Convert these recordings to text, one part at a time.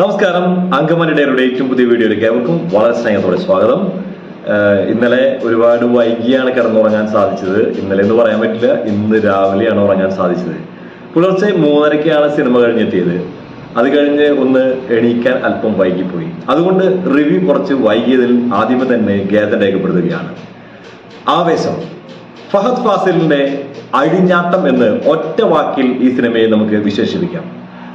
നമസ്കാരം, അങ്കമാലിയുടെ ഏറ്റവും പുതിയ വീഡിയോയിലേക്ക് ഏവർക്കും വളരെ സ്നേഹത്തോടെ സ്വാഗതം. ഇന്നലെ ഒരുപാട് വൈകിയാണ് കിടന്നുറങ്ങാൻ സാധിച്ചത്. ഇന്നലെ എന്ന് പറയാൻ പറ്റില്ല, ഇന്ന് രാവിലെയാണ് ഉറങ്ങാൻ സാധിച്ചത്. പുലർച്ചെ 3:30-ക്കാണ് സിനിമ കഴിഞ്ഞെത്തിയത്. അത് കഴിഞ്ഞ് ഒന്ന് എണീക്കാൻ അല്പം വൈകിപ്പോയി. അതുകൊണ്ട് റിവ്യൂ കുറച്ച് വൈകിയതിൽ ആദ്യമേ തന്നെ ഖേദം രേഖപ്പെടുത്തുകയാണ്. ആവേശം, ഫഹദ് ഫാസിലിന്റെ അഴിഞ്ഞാട്ടം എന്ന് ഒറ്റ വാക്കിൽ ഈ സിനിമയെ നമുക്ക് വിശേഷിപ്പിക്കാം.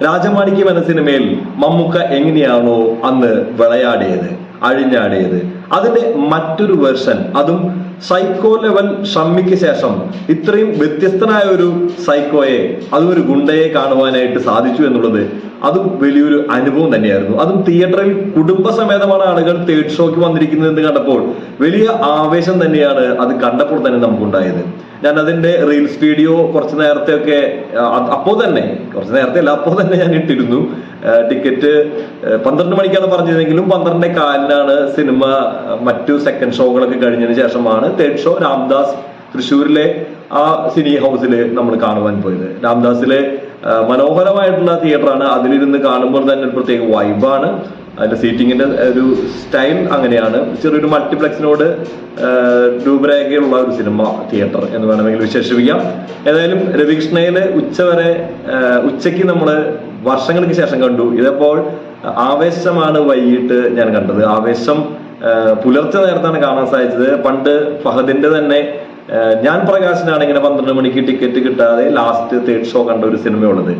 രാജമാണിക്യം എന്ന സിനിമയിൽ മമ്മൂക്ക എങ്ങനെയാണോ അന്ന് വിളയാടിയത്, അഴിഞ്ഞാടിയത്, അതിന്റെ മറ്റൊരു വേർഷൻ, അതും സൈക്കോ ലെവൽ ഷമ്മിക്ക് ശേഷം ഇത്രയും വ്യത്യസ്തനായ ഒരു സൈക്കോയെ, അതും ഒരു ഗുണ്ടയെ കാണുവാനായിട്ട് സാധിച്ചു എന്നുള്ളത് അതും വലിയൊരു അനുഭവം തന്നെയായിരുന്നു. അതും തിയേറ്ററിൽ കുടുംബസമേതമാണ് ആളുകൾ തേർഡ് ഷോയ്ക്ക് വന്നിരിക്കുന്നത് എന്ന് കണ്ടപ്പോൾ വലിയ ആവേശം തന്നെയാണ് അത് കണ്ടപ്പോൾ തന്നെ നമുക്കുണ്ടായത്. ഞാൻ അതിന്റെ റീൽസ് വീഡിയോ കുറച്ച് നേരത്തെ ഒക്കെ അപ്പോൾ തന്നെ ഞാൻ ഇട്ടിരുന്നു. ടിക്കറ്റ് 12 മണിക്കാണ് പറഞ്ഞതെങ്കിലും 12:15 സിനിമ മറ്റു സെക്കൻഡ് ഷോകളൊക്കെ കഴിഞ്ഞതിന് ശേഷമാണ് തേർഡ് ഷോ രാംദാസ് തൃശ്ശൂരിലെ ആ സിനി ഹൗസിൽ നമ്മൾ കാണുവാൻ പോയത്. രാംദാസിലെ മനോഹരമായിട്ടുള്ള തിയേറ്ററാണ്. അതിലിരുന്ന് കാണുമ്പോൾ തന്നെ ഒരു പ്രത്യേക വൈബാണ്. അതിന്റെ സീറ്റിങ്ങിന്റെ ഒരു സ്റ്റൈൽ അങ്ങനെയാണ്. ചെറിയൊരു മൾട്ടിപ്ലക്സിനോട് രൂപരേഖയുള്ള ഒരു സിനിമ തിയേറ്റർ എന്ന് വേണമെങ്കിൽ വിശേഷിപ്പിക്കാം. ഏതായാലും രവികൃഷ്ണയില് ഉച്ചയ്ക്ക് നമ്മള് വർഷങ്ങൾക്ക് ശേഷം കണ്ടു. ഇതപ്പോൾ ആവേശമാണ് വൈകിട്ട് ഞാൻ കണ്ടത്. ആവേശം പുലർച്ചെ നേരത്താണ് കാണാൻ സാധിച്ചത്. പണ്ട് ഫഹദിന്റെ തന്നെ ഞാൻ പ്രകാശനാണ് ഇങ്ങനെ 12 മണിക്ക് ടിക്കറ്റ് കിട്ടാതെ ലാസ്റ്റ് തേർഡ് ഷോ കണ്ട ഒരു സിനിമയുള്ളത്.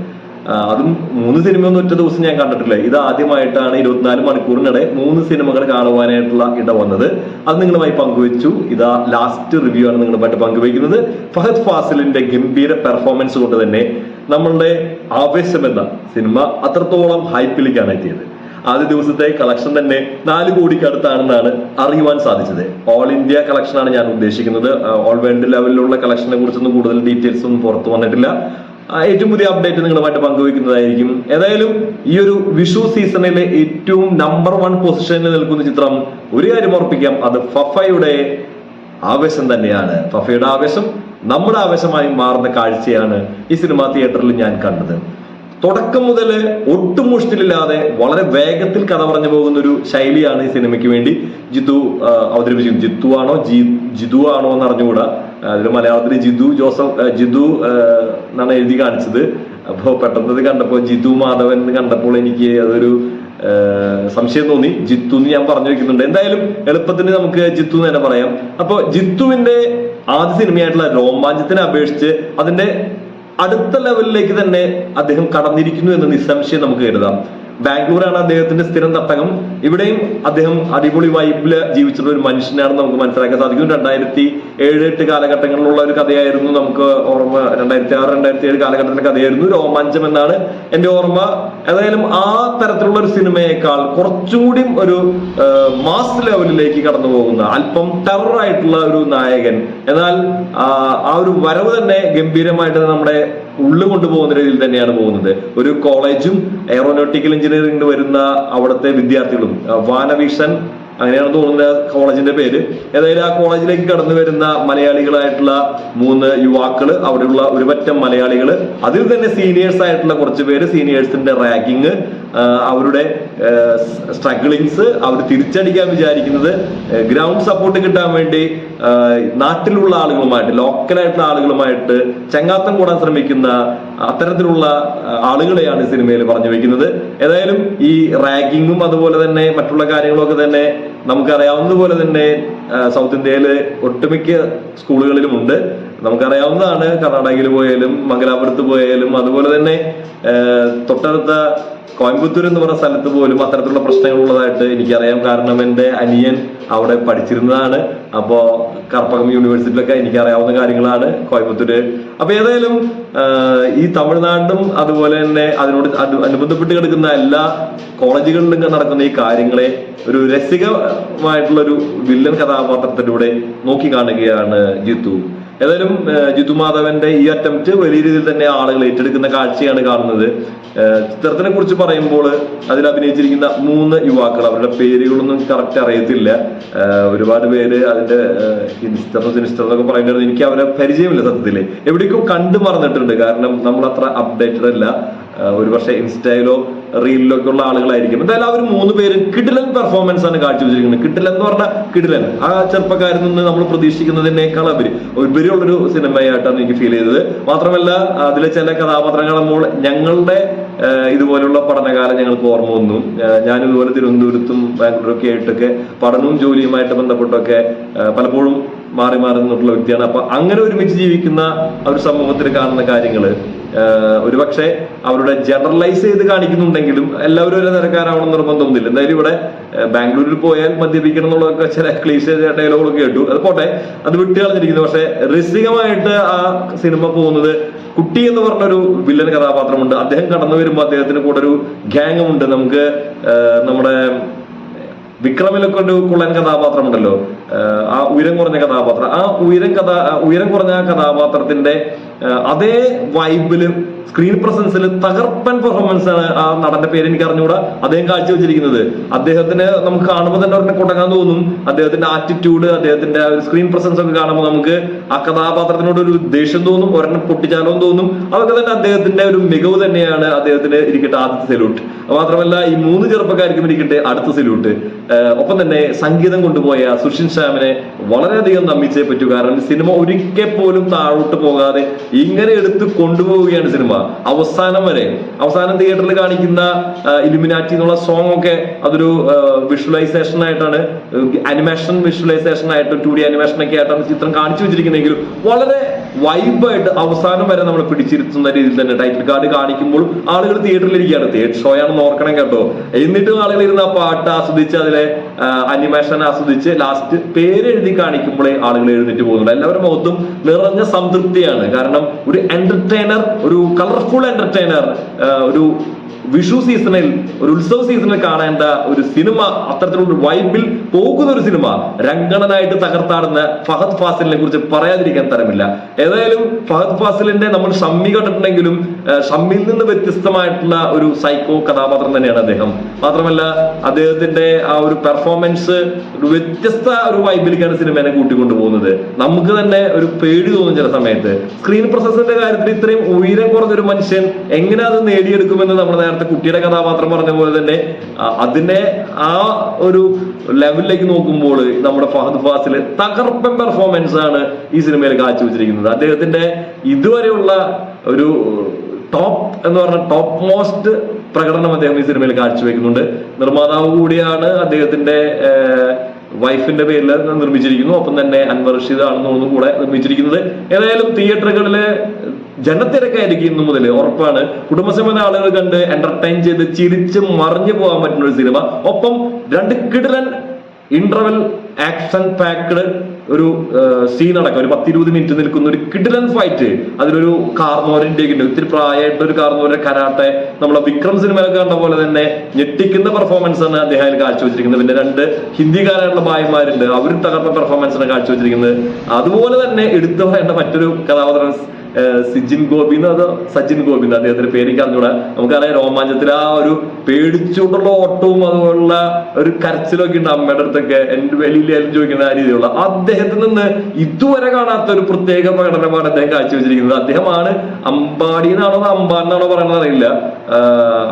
അതും 3 സിനിമയൊന്നും ഒറ്റ ദിവസം ഞാൻ കണ്ടിട്ടില്ല. ഇത് ആദ്യമായിട്ടാണ് 24 മണിക്കൂറിനിടെ 3 സിനിമകൾ കാണുവാനായിട്ടുള്ള ഇട വന്നത്. അത് നിങ്ങളുമായി പങ്കുവെച്ചു. ഇതാ ലാസ്റ്റ് റിവ്യൂ ആണ് നിങ്ങളുമായിട്ട് പങ്കുവയ്ക്കുന്നത്. ഫഹദ് ഫാസിലിന്റെ ഗംഭീര പെർഫോമൻസ് കൊണ്ട് തന്നെ നമ്മളുടെ ആവേശം എന്ന സിനിമ അത്രത്തോളം ഹൈപ്പിലേക്കാണ് എത്തിയത്. ആദ്യ ദിവസത്തെ കളക്ഷൻ തന്നെ 4 കോടിക്ക് അടുത്താണെന്നാണ് അറിയുവാൻ സാധിച്ചത്. ഓൾ ഇന്ത്യ കളക്ഷനാണ് ഞാൻ ഉദ്ദേശിക്കുന്നത്. ഓൾ വേൾഡ് ലെവലിലുള്ള കളക്ഷനെ കുറിച്ചൊന്നും കൂടുതൽ ഡീറ്റെയിൽസ് ഒന്നും പുറത്തു വന്നിട്ടില്ല. ഏറ്റവും പുതിയ അപ്ഡേറ്റ് നിങ്ങളുമായിട്ട് പങ്കുവയ്ക്കുന്നതായിരിക്കും. ഏതായാലും ഈ ഒരു വിഷു സീസണിലെ ഏറ്റവും നമ്പർ 1 പൊസിഷനിൽ നിൽക്കുന്ന ചിത്രം ഒരു കാര്യം ഉറപ്പിക്കാം, അത് ഫഫയുടെ ആവേശം തന്നെയാണ്. ഫഫയുടെ ആവേശം നമ്മുടെ ആവേശമായി മാറുന്ന കാഴ്ചയാണ് ഈ സിനിമാ തിയേറ്ററിൽ ഞാൻ കണ്ടത്. തുടക്കം മുതൽ ഒട്ടും മുഷ്ടിലില്ലാതെ വളരെ വേഗത്തിൽ കഥ പറഞ്ഞു പോകുന്ന ഒരു ശൈലിയാണ് ഈ സിനിമയ്ക്ക് വേണ്ടി ജിത്തു അവതരിപ്പിച്ചത്. ജിതു ആണോ എന്ന് അറിഞ്ഞുകൂടാ. അതിൽ മലയാളത്തിൽ ജിതു എന്നാണ് എഴുതി കാണിച്ചത്. അപ്പോൾ പെട്ടെന്നത് കണ്ടപ്പോൾ ജിതു മാധവൻ എന്ന് കണ്ടപ്പോൾ എനിക്ക് അതൊരു സംശയം തോന്നി. ജിത്തു എന്ന് ഞാൻ പറഞ്ഞു വെക്കുന്നുണ്ട്. എന്തായാലും എളുപ്പത്തിന് നമുക്ക് ജിത്തു എന്ന് തന്നെ പറയാം. അപ്പോൾ ജിത്തുവിന്റെ ആദ്യ സിനിമയായിട്ടുള്ള രോമാഞ്ചത്തിനെ അപേക്ഷിച്ച് അതിന്റെ അടുത്ത ലെവലിലേക്ക് തന്നെ അദ്ദേഹം കടന്നിരിക്കുന്നു എന്ന് നിസ്സംശയം നമുക്ക് കരുതാം. ബാംഗ്ലൂരാണ് അദ്ദേഹത്തിന്റെ സ്ഥിരം തട്ടകം. ഇവിടെയും അദ്ദേഹം അടിപൊളി വൈബില് ജീവിച്ചിട്ടുള്ള ഒരു മനുഷ്യനാണെന്ന് നമുക്ക് മനസ്സിലാക്കാൻ സാധിക്കും. 2007-2008 കാലഘട്ടങ്ങളിലുള്ള ഒരു കഥയായിരുന്നു നമുക്ക് ഓർമ്മ. 2006-2007 കാലഘട്ടത്തിലെ കഥയായിരുന്നു രോമാഞ്ചം എന്നാണ് എന്റെ ഓർമ്മ. ഏതായാലും ആ തരത്തിലുള്ള ഒരു സിനിമയേക്കാൾ കുറച്ചുകൂടി ഒരു മാസ് ലെവലിലേക്ക് കടന്നു പോകുന്ന അല്പം ടെറർ ആയിട്ടുള്ള ഒരു നായകൻ, എന്നാൽ ആ ഒരു വരവ് തന്നെ ഗംഭീരമായിട്ട് നമ്മുടെ ഉള്ളു കൊണ്ടുപോകുന്ന രീതിയിൽ തന്നെയാണ് പോകുന്നത്. ഒരു കോളേജും എയറോനോട്ടിക്കൽ എഞ്ചിനീയറിംഗിന് വരുന്ന അവിടുത്തെ വിദ്യാർത്ഥികളും, വാനവീഷൻ അങ്ങനെയാണ് തോന്നുന്ന കോളേജിന്റെ പേര്. ഏതായാലും ആ കോളേജിലേക്ക് കടന്നു വരുന്ന മലയാളികളായിട്ടുള്ള 3 യുവാക്കള്, അവിടെയുള്ള ഒരുപറ്റം മലയാളികള്, അതിൽ തന്നെ സീനിയേഴ്സ് ആയിട്ടുള്ള കുറച്ച് പേര്, സീനിയേഴ്സിന്റെ റാഗിങ്, അവരുടെ സ്ട്രഗിളിങ്സ്, അവർ തിരിച്ചടിക്കാൻ വിചാരിക്കുന്നത്, ഗ്രൗണ്ട് സപ്പോർട്ട് കിട്ടാൻ വേണ്ടി നാട്ടിലുള്ള ആളുകളുമായിട്ട്, ലോക്കലായിട്ടുള്ള ആളുകളുമായിട്ട് ചങ്ങാത്തം കൂടാൻ ശ്രമിക്കുന്ന അത്തരത്തിലുള്ള ആളുകളെയാണ് ഈ സിനിമയിൽ പറഞ്ഞു വെക്കുന്നത്. ഏതായാലും ഈ റാഗിങ്ങും അതുപോലെ തന്നെ മറ്റുള്ള കാര്യങ്ങളൊക്കെ തന്നെ നമുക്കറിയാവുന്നതുപോലെ തന്നെ സൗത്ത് ഇന്ത്യയില് ഒട്ടുമിക്ക സ്കൂളുകളിലും ഉണ്ട്. നമുക്കറിയാവുന്നതാണ്. കർണാടകയിൽ പോയാലും മംഗലാപുരത്ത് പോയാലും അതുപോലെ തന്നെ തൊട്ടടുത്ത കോയമ്പത്തൂർ എന്ന് പറഞ്ഞ സ്ഥലത്ത് പോലും അത്തരത്തിലുള്ള പ്രശ്നങ്ങൾ ഉള്ളതായിട്ട് എനിക്കറിയാം. കാരണം എൻ്റെ അനിയൻ അവിടെ പഠിച്ചിരുന്നതാണ്. അപ്പോ കർപ്പകം യൂണിവേഴ്സിറ്റിയിലൊക്കെ എനിക്കറിയാവുന്ന കാര്യങ്ങളാണ് കോയമ്പത്തൂര്. അപ്പൊ ഏതായാലും ഈ തമിഴ്നാടും അതുപോലെ തന്നെ അതിനോട് അനുബന്ധപ്പെട്ട് കിടക്കുന്ന എല്ലാ കോളേജുകളിലും നടക്കുന്ന ഈ കാര്യങ്ങളെ ഒരു രസികമായിട്ടുള്ള ഒരു വില്ലൻ കഥാപാത്രത്തിലൂടെ നോക്കി കാണുകയാണ് ജിത്തു. ഏതായാലും ജിത്തു മാധവന്റെ ഈ അറ്റംപ്റ്റ് വലിയ രീതിയിൽ തന്നെ ആളുകൾ ഏറ്റെടുക്കുന്ന കാഴ്ചയാണ് കാണുന്നത്. ചിത്രത്തിനെ കുറിച്ച് പറയുമ്പോൾ അതിൽ അഭിനയിച്ചിരിക്കുന്ന 3 യുവാക്കൾ, അവരുടെ പേരുകളൊന്നും കറക്റ്റ് അറിയത്തില്ല. ഒരുപാട് പേര് അതിന്റെ ഇൻസ്റ്റർ എന്നൊക്കെ പറയുന്നത് എനിക്ക് അവരെ പരിചയമില്ല. സത്യത്തില് എവിടേക്കും കണ്ടു മറന്നിട്ടുണ്ട്. കാരണം നമ്മൾ അത്ര അപ്ഡേറ്റഡ് അല്ല. ഒരുപക്ഷെ ഇൻസ്റ്റയിലോ റീലിലൊക്കെ ഉള്ള ആളുകളായിരിക്കും. എന്തായാലും അവർ 3 പേരും കിടിലൻ പെർഫോമൻസ് ആണ് കാഴ്ചവെച്ചിരിക്കുന്നത്. കിടിലൻ എന്ന് പറഞ്ഞാൽ കിടിലൻ. ആ ചെറുപ്പക്കാരിൽ നിന്ന് നമ്മൾ പ്രതീക്ഷിക്കുന്നതിനേക്കാൾ ഉപരിയുള്ളൊരു സിനിമയായിട്ടാണ് എനിക്ക് ഫീൽ ചെയ്തത്. മാത്രമല്ല അതിലെ ചില കഥാപാത്രങ്ങൾ ഞങ്ങളുടെ ഇതുപോലുള്ള പഠനകാലം ഞങ്ങൾക്ക് ഓർമ്മ വന്നു. ഞാൻ ഇതുപോലെ തിരുവനന്തപുരത്തും ബാംഗ്ലൂരൊക്കെ ആയിട്ടൊക്കെ പഠനവും ജോലിയുമായിട്ട് ബന്ധപ്പെട്ടൊക്കെ പലപ്പോഴും മാറി നിന്നിട്ടുള്ള വ്യക്തിയാണ്. അപ്പൊ അങ്ങനെ ഒരുമിച്ച് ജീവിക്കുന്ന ഒരു സമൂഹത്തിൽ കാണുന്ന കാര്യങ്ങള് ഒരുപക്ഷെ അവരുടെ ജനറലൈസ് ചെയ്ത് കാണിക്കുന്നുണ്ടെങ്കിലും എല്ലാവരും ഒരു തരക്കാരാവണം നിർബന്ധമൊന്നുമില്ല. എന്തായാലും ഇവിടെ ബാംഗ്ലൂരിൽ പോയാൽ മദ്യപിക്കണം എന്നുള്ളതൊക്കെ ചില ക്ലീശ ഡയലോഗുകളൊക്കെ കേട്ടു. അത് പോട്ടെ, അത് വിട്ട് കളഞ്ഞിരിക്കുന്നു. പക്ഷെ രസികമായിട്ട് ആ സിനിമ പോകുന്നത് കുട്ടി എന്ന് പറഞ്ഞൊരു വില്ലൻ കഥാപാത്രമുണ്ട്. അദ്ദേഹം കടന്നു വരുമ്പോൾ അദ്ദേഹത്തിന് കൂടെ ഒരു ഗ്യാങ്ങും ഉണ്ട്. നമുക്ക് നമ്മുടെ വിക്രമിലൊക്കെ ഒരു കുള്ളൻ കഥാപാത്രമുണ്ടല്ലോ, ആ ഉയരം കുറഞ്ഞ കഥാപാത്രം. ആ ഉയരം കുറഞ്ഞ കഥാപാത്രത്തിന്റെ അതേ വൈബില് സ്ക്രീൻ പ്രസൻസിൽ തകർപ്പൻ പെർഫോമൻസ് ആണ്. ആ നടന്റെ പേര് എനിക്ക് അറിഞ്ഞുകൂടാ. അദ്ദേഹം കാഴ്ചവെച്ചിരിക്കുന്നത് അദ്ദേഹത്തിന് നമുക്ക് കാണുമ്പോൾ തന്നെ ഒരെണ്ണം കൊണ്ടക്കാൻ തോന്നും. അദ്ദേഹത്തിന്റെ ആറ്റിറ്റ്യൂഡ്, അദ്ദേഹത്തിന്റെ ആ ഒരു സ്ക്രീൻ പ്രസൻസ് ഒക്കെ കാണുമ്പോൾ നമുക്ക് ആ കഥാപാത്രത്തിനോട് ഒരു ദേഷ്യം തോന്നും, ഒരെണ്ണം പൊട്ടിച്ചാലോ തോന്നും. അതൊക്കെ തന്നെ അദ്ദേഹത്തിന്റെ ഒരു മികവ് തന്നെയാണ്. അദ്ദേഹത്തിന് ഇരിക്കട്ടെ ആദ്യത്തെ സല്യൂട്ട്. മാത്രമല്ല ഈ 3 ചെറുപ്പക്കാർക്കും ഇരിക്കട്ടെ അടുത്ത സല്യൂട്ട്. ഒപ്പം തന്നെ സംഗീതം കൊണ്ടുപോയ സുഷിൻ ശ്യാമിനെ വളരെയധികം നമ്പിച്ചേ പറ്റൂ. കാരണം സിനിമ ഒരിക്കൽ പോലും താഴോട്ട് പോകാതെ ഇങ്ങനെ എടുത്ത് കൊണ്ടുപോവുകയാണ് സിനിമ അവസാനം തിയേറ്ററിൽ കാണിക്കുന്ന ഇലുമിനാറ്റി എന്നുള്ള സോങ് ഒക്കെ അതൊരു വിഷ്വലൈസേഷൻ ആയിട്ടാണ്, അനിമേഷൻ വിഷ്വലൈസേഷൻ ആയിട്ട് 2D അനിമേഷൻ ഒക്കെ ആയിട്ടാണ് ചിത്രം കാണിച്ചു വെച്ചിരിക്കുന്നെങ്കിലും വളരെ വൈബായിട്ട് അവസാനം വരെ നമ്മൾ പിടിച്ചിരുത്തുന്ന രീതിയിൽ തന്നെ ടൈറ്റിൽ കാർഡ് കാണിക്കുമ്പോൾ ആളുകൾ തിയേറ്ററിൽ ഇരിക്കുകയാണ്. തിയേറ്റർ ഷോ ആണെന്ന് ഓർക്കണം കേട്ടോ. എന്നിട്ടും ആളുകൾ ഇരുന്ന് ആ പാട്ട് ആസ്വദിച്ച് അതിലെ അനിമേഷൻ ആസ്വദിച്ച് ലാസ്റ്റ് പേരെഴുതി കാണിക്കുമ്പോഴേ ആളുകൾ എഴുന്നേറ്റ് പോകുന്നുണ്ട്. എല്ലാവരുടെ മുഖത്തും നിറഞ്ഞ സംതൃപ്തിയാണ്. കാരണം ഒരു എന്റർടൈനർ, ഒരു കളർഫുൾ എന്റർടൈനർ, ഒരു വിഷു സീസണിൽ, ഒരു ഉത്സവ സീസണിൽ കാണേണ്ട ഒരു സിനിമ, അത്തരത്തിലുള്ള വൈബിൽ പോകുന്ന ഒരു സിനിമ രംഗണനായിട്ട് തകർത്താടുന്ന ഫഹദ് ഫാസിലിനെ കുറിച്ച് പറയാതിരിക്കാൻ തരമില്ല. ഏതായാലും ഫഹദ് ഫാസിലിന്റെ നമ്മൾ ഷമ്മി കണ്ടിട്ടുണ്ടെങ്കിലും ഷമ്മിയിൽ നിന്ന് വ്യത്യസ്തമായിട്ടുള്ള ഒരു സൈക്കോ കഥാപാത്രം തന്നെയാണ് അദ്ദേഹം. മാത്രമല്ല അദ്ദേഹത്തിന്റെ ആ ഒരു പെർഫോമൻസ് ഒരു വ്യത്യസ്ത ഒരു വൈബിലേക്കാണ് സിനിമയെ കൂട്ടിക്കൊണ്ടുപോകുന്നത്. നമുക്ക് തന്നെ ഒരു പേടി തോന്നും ചില സമയത്ത്. സ്ക്രീൻ പ്രസൻസിന്റെ കാര്യത്തിൽ ഇത്രയും ഉയരം കുറഞ്ഞൊരു മനുഷ്യൻ എങ്ങനെ അത് നേടിയെടുക്കുമെന്ന് നമ്മൾ നേരത്തെ കുട്ടിയുടെ കഥാപാത്രം പറഞ്ഞ പോലെ തന്നെ അതിന്റെ ആ ഒരു ലെവലിലേക്ക് നോക്കുമ്പോൾ നമ്മുടെ ഫഹദ് ഫാസിൽ തകർപ്പൻ പെർഫോമൻസ് ആണ് ഈ സിനിമയിൽ കാഴ്ചവെച്ചിരിക്കുന്നത്. അദ്ദേഹത്തിന്റെ ഇതുവരെയുള്ള ഒരു ടോപ്പ് എന്ന് പറഞ്ഞ ടോപ്പ് മോസ്റ്റ് പ്രകടനം അദ്ദേഹം ഈ സിനിമയിൽ കാഴ്ചവെക്കുന്നുണ്ട്. നിർമ്മാതാവ് കൂടിയാണ്. അദ്ദേഹത്തിന്റെ വൈഫിന്റെ പേരിൽ നിർമ്മിച്ചിരിക്കുന്നു. ഒപ്പം തന്നെ അൻവർ റഷീദ് ആണെന്ന് തോന്നുന്നു കൂടെ നിർമ്മിച്ചിരിക്കുന്നത്. ഏതായാലും തിയേറ്ററുകളില് ജനത്തിരക്കായിരിക്കും ഇന്നു മുതൽ ഉറപ്പാണ്. കുടുംബസമേത ആളുകൾ കണ്ട് എന്റർടൈൻ ചെയ്ത് ചിരിച്ച് മറിഞ്ഞു പോകാൻ പറ്റുന്ന ഒരു സിനിമ. ഒപ്പം 2 കിടിലൻ ഇന്റർവെൽ ആക്ഷൻ പാക്ഡ് ഒരു സീൻ അടക്കം ഒരു 10-20 മിനിറ്റ് നിൽക്കുന്ന ഒരു കിടിലൻ ഫൈറ്റ്. അതിലൊരു കാർന്നോരിന്റെ ഉണ്ട്, ഇത്തിരി പ്രായമായിട്ട് ഒരു കാർന്നോരുടെ കരാട്ടെ. നമ്മളെ വിക്രം സിനിമയിലൊക്കെ കണ്ട പോലെ തന്നെ ഞെട്ടിക്കുന്ന പെർഫോമൻസ് ആണ് അദ്ദേഹം കാഴ്ചവെച്ചിരിക്കുന്നത്. പിന്നെ 2 ഹിന്ദിക്കാരായിട്ടുള്ള ഭായിമാരുണ്ട്, അവരും തകർന്ന പെർഫോമൻസ് ആണ് കാഴ്ചവെച്ചിരിക്കുന്നത്. അതുപോലെ തന്നെ എടുത്തു പറയേണ്ട മറ്റൊരു കഥാപാത്രം സജിൻ ഗോപിന്ന്, അതോ സച്ചിൻ ഗോപിന്ന്, അദ്ദേഹത്തിന്റെ പേര് അറിഞ്ഞൂടാ. നമുക്കറിയാം രോമാഞ്ചത്തിൽ ആ ഒരു പേടിച്ചുകൊണ്ടുള്ള ഓട്ടവും അതുപോലുള്ള ഒരു കരച്ചിലൊക്കെ ഉണ്ട് അമ്മയുടെ അടുത്തൊക്കെ, എന്റെ വലിയ ചോദിക്കുന്ന ആ രീതിയിലുള്ള അദ്ദേഹത്തിൽ നിന്ന് ഇതുവരെ കാണാത്ത ഒരു പ്രത്യേക പ്രകടനമാണ് അദ്ദേഹം കാഴ്ചവെച്ചിരിക്കുന്നത്. അദ്ദേഹമാണ് അമ്പാടി എന്നാണോ അമ്പാനാണോ പറയുന്നത് അറിയില്ല,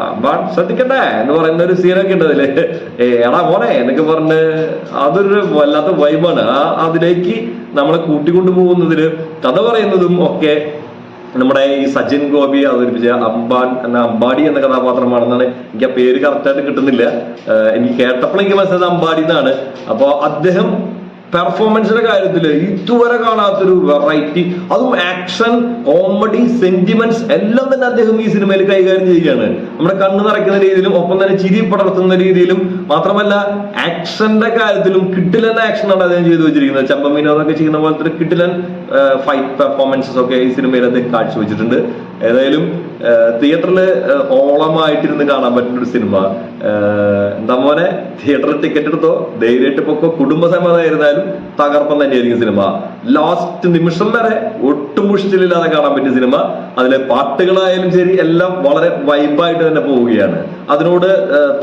അമ്പാൻ ശ്രദ്ധിക്കണ്ടേ എന്ന് പറയുന്ന ഒരു സീനൊക്കെ ഉണ്ട് അതില്. എടാ മോനെ എന്നൊക്കെ പറഞ്ഞ് അതൊരു വല്ലാത്ത വൈബാണ്. അതിലേക്ക് നമ്മളെ കൂട്ടിക്കൊണ്ടു പോകുന്നതിന് കഥ പറയുന്നതും ഒക്കെ നമ്മുടെ ഈ സച്ചിൻ ഗോപി അവതരിപ്പിച്ച അമ്പാടി എന്ന കഥാപാത്രമാണെന്നാണ്. എനിക്ക് ആ പേര് കറക്റ്റായിട്ട് കിട്ടുന്നില്ല. എനിക്ക് കേട്ടപ്പോൾ എനിക്ക് മനസ്സിലായത് അമ്പാടി എന്നാണ്. അപ്പൊ അദ്ദേഹം പെർഫോമൻസിന്റെ കാര്യത്തില് ഇതുവരെ കാണാത്തൊരു വെറൈറ്റി, അതും ആക്ഷൻ, കോമഡി, സെന്റിമെന്റ്സ് എല്ലാം തന്നെ അദ്ദേഹം ഈ സിനിമയിൽ കൈകാര്യം ചെയ്യുകയാണ്. നമ്മുടെ കണ്ണ് നിറയ്ക്കുന്ന രീതിയിലും ഒപ്പം തന്നെ ചിരി പടർത്തുന്ന രീതിയിലും. മാത്രമല്ല ആക്ഷന്റെ കാര്യത്തിലും കിടിലൻ ആക്ഷനാണ് അദ്ദേഹം ചെയ്തു വെച്ചിരിക്കുന്നത്. ചമ്പം വിനോദൊക്കെ ചെയ്യുന്ന പോലത്തെ ഒരു കിടിലൻ ഫൈറ്റ് പെർഫോമൻസസ് ഒക്കെ ഈ സിനിമയിൽ അദ്ദേഹം കാഴ്ചവെച്ചിട്ടുണ്ട്. ഏതായാലും തിയേറ്ററിൽ ഓളമായിട്ടിരുന്ന് കാണാൻ പറ്റുന്ന ഒരു സിനിമ. എന്താ പോലെ തിയേറ്ററിൽ ടിക്കറ്റ് എടുത്തോ, ധൈര്യമായിട്ട് പൊക്കോ, കുടുംബസമേതമായിരുന്നാലും തകർപ്പം തന്നെയായിരിക്കും സിനിമ. ലാസ്റ്റ് നിമിഷം വരെ ഒട്ടും മുഷ്ടിലില്ലാതെ കാണാൻ പറ്റിയ സിനിമ. അതിലെ പാട്ടുകളായാലും ശരി എല്ലാം വളരെ വൈബായിട്ട് തന്നെ പോവുകയാണ്. അതിനോട്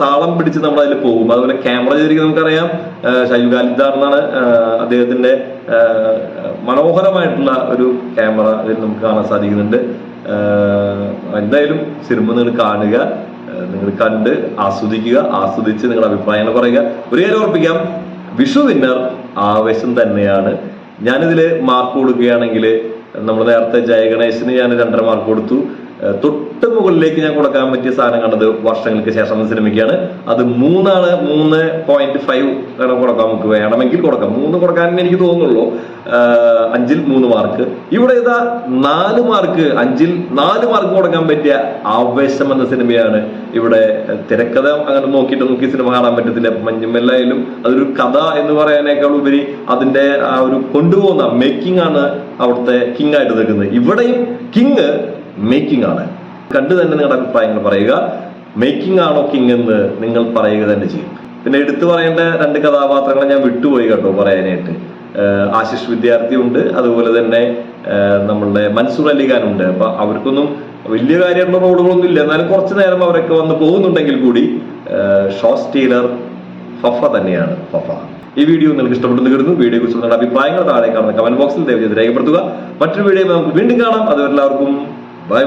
താളം പിടിച്ച് നമ്മൾ അതിൽ പോകും. അതുപോലെ ക്യാമറ ചെയ്തിരിക്കുന്നത് നമുക്കറിയാം ഷൈജു ഖാലിദാണെന്നാണ്. അദ്ദേഹത്തിന്റെ മനോഹരമായിട്ടുള്ള ഒരു ക്യാമറ ഇതിൽ നമുക്ക് കാണാൻ സാധിക്കുന്നുണ്ട്. എന്തായാലും സിനിമ നിങ്ങൾ കാണുക. നിങ്ങൾ കണ്ട് ആസ്വദിച്ച് നിങ്ങളുടെ അഭിപ്രായങ്ങൾ പറയുക. ഒരു കാര്യം ഓർപ്പിക്കാം, വിഷു വിന്നർ ആവേശം തന്നെയാണ്. ഞാനിതിൽ മാർക്ക് കൊടുക്കുകയാണെങ്കിൽ നമ്മൾ നേരത്തെ ജയഗണേശന് ഞാൻ 2.5 മാർക്ക് കൊടുത്തു. തൊട്ട് മുകളിലേക്ക് ഞാൻ കൊടുക്കാൻ പറ്റിയ സാധനം കണ്ടത് വർഷങ്ങൾക്ക് ശേഷം സിനിമയ്ക്കാണ്. അത് 3 3.5 കൊടുക്കാം. നമുക്ക് വേണമെങ്കിൽ കൊടുക്കാം. 3 കൊടുക്കാൻ എനിക്ക് തോന്നുന്നുള്ളൂ. 5-ൽ 3 മാർക്ക്. ഇവിടെ ഇതാ 4 മാർക്ക്, 5-ൽ 4 മാർക്ക് കൊടുക്കാൻ പറ്റിയ ആവേശം എന്ന സിനിമയാണ്. ഇവിടെ തിരക്കഥ അങ്ങനെ നോക്കി സിനിമ കാണാൻ പറ്റത്തില്ല. മഞ്ഞുമല്ലായാലും അതൊരു കഥ എന്ന് പറയാനേക്കാൾ ഉപരി അതിന്റെ ആ ഒരു കൊണ്ടുപോകുന്ന മേക്കിംഗ് ആണ് അവിടുത്തെ കിങ് ആയിട്ട് നിൽക്കുന്നത്. ഇവിടെയും കിങ് മേക്കിംഗ് ആണ്. കണ്ടു തന്നെ നിങ്ങളുടെ അഭിപ്രായങ്ങൾ പറയുക. മേക്കിംഗ് ആണോ കിങ് എന്ന് നിങ്ങൾ പറയുക തന്നെ ചെയ്യും. പിന്നെ എടുത്തു പറയേണ്ട 2 കഥാപാത്രങ്ങളെ ഞാൻ വിട്ടുപോയി കേട്ടോ പറയാനായിട്ട്. ആശിഷ് വിദ്യാർത്ഥി ഉണ്ട്, അതുപോലെ തന്നെ നമ്മളുടെ മൻസൂർ അലിഖാൻ ഉണ്ട്. അപ്പൊ അവർക്കൊന്നും വലിയ കാര്യമുള്ള റോളുകളൊന്നും ഇല്ല. എന്നാലും കുറച്ചു നേരം അവരൊക്കെ വന്ന് പോകുന്നുണ്ടെങ്കിൽ കൂടി ഷോ സ്റ്റീലർ ഫഫ തന്നെയാണ്. ഈ വീഡിയോ നിങ്ങൾക്ക് ഇഷ്ടപ്പെട്ടെന്ന് കരുതുന്നു. വീഡിയോ കുറിച്ച് നിങ്ങളുടെ അഭിപ്രായങ്ങൾ താഴെ കാണുന്ന കമന്റ് ബോക്സിൽ ദയവ് ചെയ്ത് രേഖപ്പെടുത്തുക. മറ്റൊരു വീഡിയോ നമുക്ക് വീണ്ടും കാണാം. അതുവരെ എല്ലാവർക്കും ബൈ.